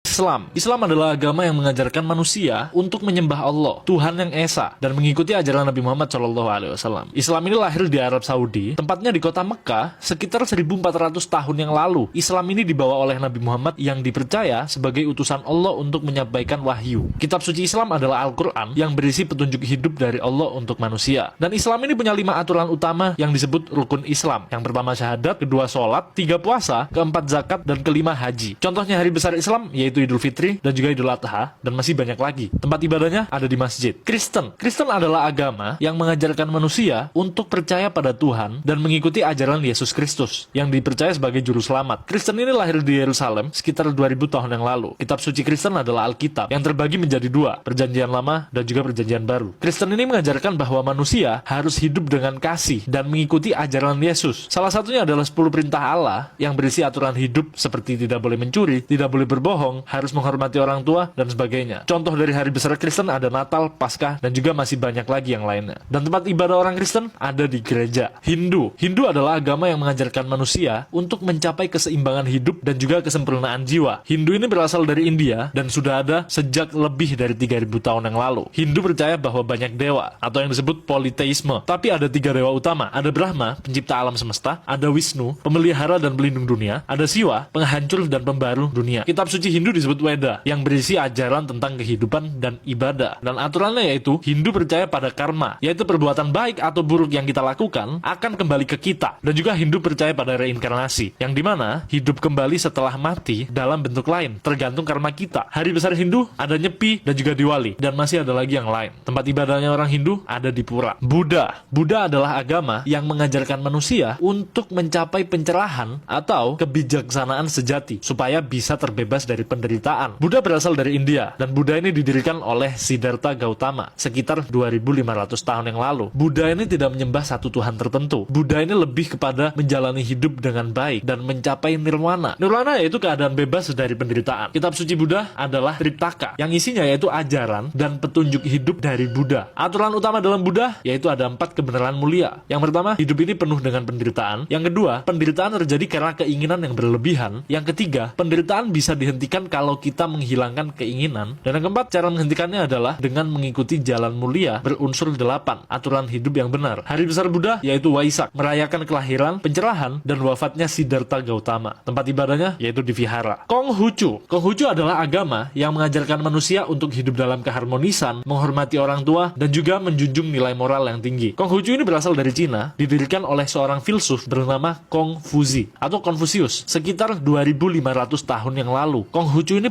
Islam adalah agama yang mengajarkan manusia untuk menyembah Allah, Tuhan yang Esa, dan mengikuti ajaran Nabi Muhammad SAW. Islam ini lahir di Arab Saudi, tempatnya di kota Mekah, sekitar 1400 tahun yang lalu. Islam ini dibawa oleh Nabi Muhammad yang dipercaya sebagai utusan Allah untuk menyampaikan wahyu. Kitab suci Islam adalah Al-Quran yang berisi petunjuk hidup dari Allah untuk manusia. Dan Islam ini punya 5 aturan utama yang disebut rukun Islam. Yang pertama syahadat, kedua sholat, 3 puasa, keempat zakat, dan kelima haji. Contohnya hari besar Islam yaitu Idul Fitri dan juga Idul Adha, dan masih banyak lagi. Tempat ibadahnya ada di masjid. Kristen adalah agama yang mengajarkan manusia untuk percaya pada Tuhan dan mengikuti ajaran Yesus Kristus yang dipercaya sebagai juru selamat. Kristen ini lahir di Yerusalem sekitar 2000 tahun yang lalu. Kitab suci Kristen adalah Alkitab yang terbagi menjadi 2, Perjanjian Lama dan juga Perjanjian Baru. Kristen ini mengajarkan bahwa manusia harus hidup dengan kasih dan mengikuti ajaran Yesus. Salah satunya adalah 10 perintah Allah yang berisi aturan hidup seperti tidak boleh mencuri, tidak boleh berbohong, harus menghormati orang tua, dan sebagainya. Contoh dari hari besar Kristen ada Natal, Paskah, dan juga masih banyak lagi yang lainnya. Dan tempat ibadah orang Kristen ada di gereja. Hindu adalah agama yang mengajarkan manusia untuk mencapai keseimbangan hidup dan juga kesempurnaan jiwa. Hindu ini berasal dari India dan sudah ada sejak lebih dari 3000 tahun yang lalu. Hindu percaya bahwa banyak dewa, atau yang disebut politeisme. Tapi ada 3 dewa utama. Ada Brahma, pencipta alam semesta, ada Wisnu, pemelihara dan pelindung dunia, ada Siwa, penghancur dan pembaru dunia. Kitab suci Hindu disebut Weda, yang berisi ajaran tentang kehidupan dan ibadah. Dan aturannya yaitu, Hindu percaya pada karma, yaitu perbuatan baik atau buruk yang kita lakukan akan kembali ke kita. Dan juga Hindu percaya pada reinkarnasi, yang dimana hidup kembali setelah mati dalam bentuk lain, tergantung karma kita. Hari besar Hindu ada Nyepi dan juga Diwali, dan masih ada lagi yang lain. Tempat ibadahnya orang Hindu ada di pura. Buddha adalah agama yang mengajarkan manusia untuk mencapai pencerahan atau kebijaksanaan sejati, supaya bisa terbebas dari penderitaan. Buddha berasal dari India, dan Buddha ini didirikan oleh Siddhartha Gautama sekitar 2500 tahun yang lalu. Buddha ini tidak menyembah satu Tuhan tertentu. Buddha ini lebih kepada menjalani hidup dengan baik dan mencapai nirwana. Nirwana yaitu keadaan bebas dari penderitaan. Kitab suci Buddha adalah Triptaka, yang isinya yaitu ajaran dan petunjuk hidup dari Buddha. Aturan utama dalam Buddha yaitu ada 4 kebenaran mulia. Yang pertama, hidup ini penuh dengan penderitaan. Yang kedua, penderitaan terjadi karena keinginan yang berlebihan. Yang ketiga, penderitaan bisa dihentikan kalau kita menghilangkan keinginan. Dan yang keempat, cara menghentikannya adalah dengan mengikuti jalan mulia berunsur 8 aturan hidup yang benar. Hari besar Buddha yaitu Waisak, merayakan kelahiran, pencerahan, dan wafatnya Siddhartha Gautama. Tempat ibadahnya yaitu di vihara. Konghucu adalah agama yang mengajarkan manusia untuk hidup dalam keharmonisan, menghormati orang tua, dan juga menjunjung nilai moral yang tinggi. Konghucu ini berasal dari Cina, didirikan oleh seorang filsuf bernama Kongfuzi atau Konfusius sekitar 2500 tahun yang lalu. Konghucu ini